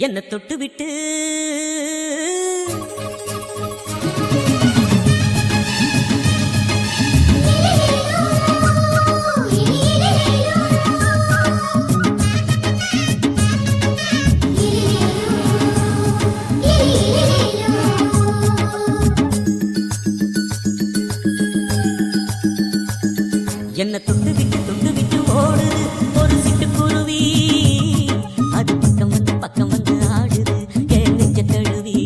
என்ன தொட்டு விட்டு என்ன தொட்டு விட்டு ஓடுது ஒரு சிட்டுக்குருவி. அது பக்கம் வந்து ஆடுது என் நெஞ்ச தழுவி.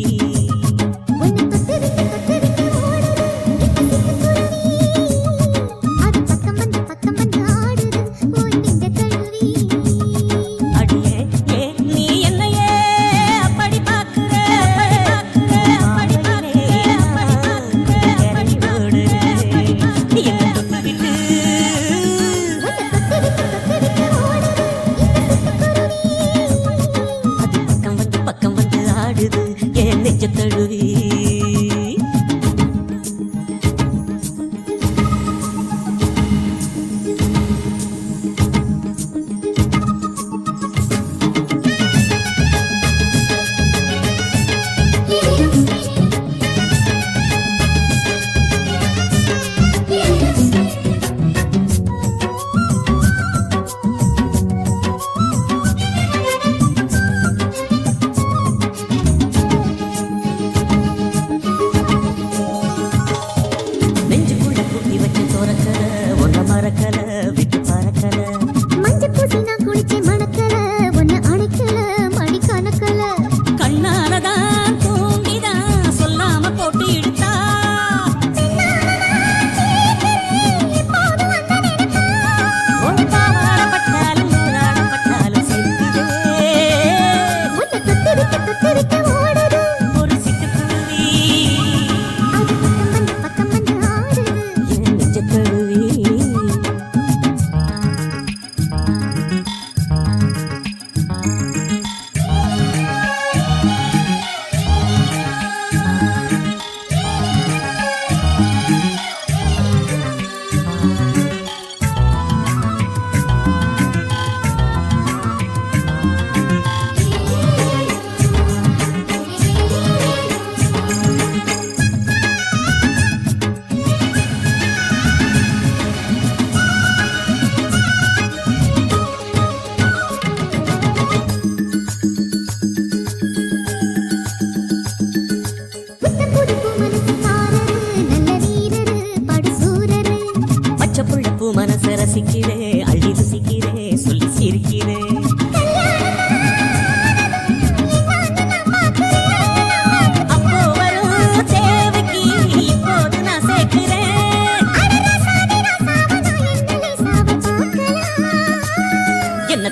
அடியே ஏ நீ என்னையே அப்படி பார்க்கிற என்ன தொட்டு விட்டு பக்கம் வந்து ஆடுது என் நெஞ்ச தழுவி. மறக்கல விட்டு பறக்கல மஞ்ச பூசி நான் குளிச்சே மணக்கல ஒன்னு அணைக்கல மணி கணக்கல கண்ணாலதான் தூங்கிதான் சொல்லாம போட்டு இழுத்தா ஒரு பாவாடப்பட்டாலும் நூலாடப்பட்டாலும் சேர்த்துதே தொட்டு விட்டு ஓடுது ஒரு சிட்டுக்குருவி. அது பக்கம் வந்து ஆடுது என் நெஞ்ச தழுவி. பச்சைப்புள்ளப்பூ மனச ரசிக்கிறே அள்ளி ருசிக்கிறே சொல்லி சிரிக்கிறே. அப்போ வரும் தேவைக்கு இப்போது நான் சேர்க்கிறேன். என்ன